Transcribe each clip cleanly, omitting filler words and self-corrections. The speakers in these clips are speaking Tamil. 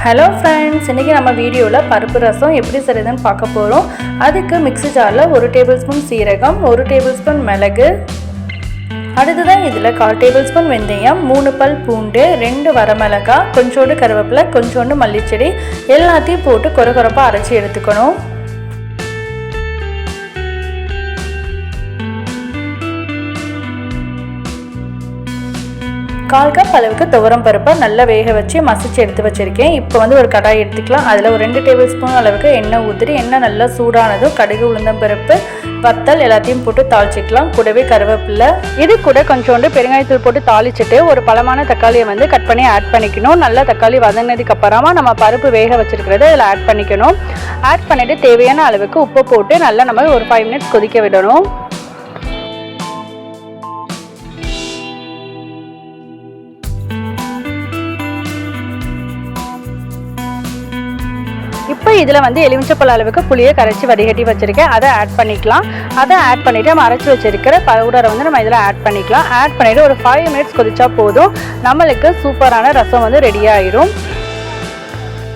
ஹலோ ஃப்ரெண்ட்ஸ், இன்றைக்கி நம்ம வீடியோவில் பருப்பு ரசம் எப்படி செய்யுதுன்னு பார்க்க போகிறோம். அதுக்கு மிக்ஸி ஜாரில் 1 டேபிள் ஸ்பூன் சீரகம், 1 டேபிள் ஸ்பூன் மிளகு, அடுத்ததான் இதில் 1/4 டேபிள் ஸ்பூன் வெந்தயம், 3 பல் பூண்டு, 2 வரமிளகாய், கொஞ்சோண்டு கருவேப்பிலை, கொஞ்சோண்டு மல்லிச்செடி எல்லாத்தையும் போட்டு கொரகொரப்பாக அரைச்சி எடுத்துக்கணும். 1/4 கப் அளவுக்கு துவரம் பருப்பை நல்லா வேக வச்சு மசிச்சு எடுத்து வச்சுருக்கேன். இப்போ ஒரு கடாய் எடுத்துக்கலாம். அதில் ஒரு 2 டேபிள் ஸ்பூன் அளவுக்கு எண்ணெய் ஊற்றி எண்ணெய் நல்லா சூடானதும் கடுகு, உளுந்தம் பருப்பு, வத்தல் எல்லாத்தையும் போட்டு தாளிச்சிக்கலாம். கூடவே கருவேப்பிலை, இது கூட கொஞ்சோண்டு பெருங்காயத்தூள் போட்டு தாளிச்சிட்டு ஒரு பழமான தக்காளியை கட் பண்ணி ஆட் பண்ணிக்கணும். நல்லா தக்காளி வதங்கினதுக்கு அப்புறமா நம்ம பருப்பு வேக வச்சிருக்கிறத இதில் ஆட் பண்ணிக்கணும். ஆட் பண்ணிவிட்டு தேவையான அளவுக்கு உப்பு போட்டு நல்லா நம்ம ஒரு 5 மினிட்ஸ் கொதிக்க விடணும். இப்போ இதில் எலுமிச்சப்பழ அளவுக்கு புளியை கரைச்சி வடிகட்டி வச்சுருக்கேன். அதை ஆட் பண்ணிக்கலாம். அதை ஆட் பண்ணிவிட்டு நம்ம அரைச்சி வச்சுருக்கிற பவுடரை நம்ம இதில் ஆட் பண்ணிக்கலாம். ஆட் பண்ணிவிட்டு ஒரு 5 மினிட்ஸ் கொதிச்சா போதும். நம்மளுக்கு சூப்பரான ரசம் ரெடி ஆயிரும்.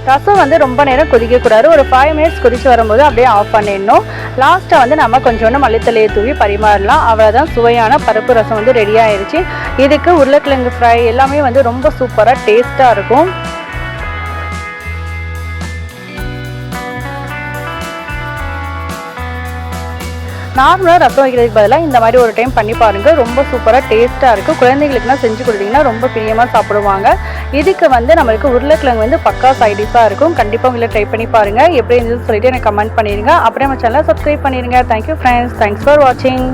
ரசம் ரொம்ப நேரம் கொதிக்கக்கூடாது. ஒரு 5 மினிட்ஸ் கொதிச்சு வரும்போது அப்படியே ஆஃப் பண்ணிடணும். லாஸ்ட்டாக நம்ம கொஞ்சோண்டு மல்லித்தலையை தூவி பரிமாறலாம். அவ்வளோதான், சுவையான பருப்பு ரசம் ரெடி ஆயிடுச்சு. இதுக்கு உருளைக்கிழங்கு ஃப்ரை எல்லாமே ரொம்ப சூப்பராக டேஸ்ட்டாக இருக்கும். நார்மலாக ரசம் வைக்கிறதுக்கு பதிலாக இந்த மாதிரி ஒரு டைம் பண்ணி பாருங்கள். ரொம்ப சூப்பராக டேஸ்ட்டாக இருக்குது. குழந்தைங்களுக்குனா செஞ்சு கொடுத்தீங்கன்னா ரொம்ப பிரியமாக சாப்பிடுவாங்க. இதுக்கு நம்மளுக்கு உருளைக்கிழங்கு பக்கா சைடிஷாக இருக்கும். கண்டிப்பாக உங்களை ட்ரை பண்ணி பாருங்கள். எப்படி இருந்துன்னு சொல்லிட்டு எனக்கு கமெண்ட் பண்ணிடுங்க. அப்புறம் நம்ம சேனலை சப்ஸ்கிரைப் பண்ணிடுங்க. தேங்க்யூ ஃப்ரெண்ட்ஸ், தேங்க்ஸ் ஃபார் வாட்சிங்.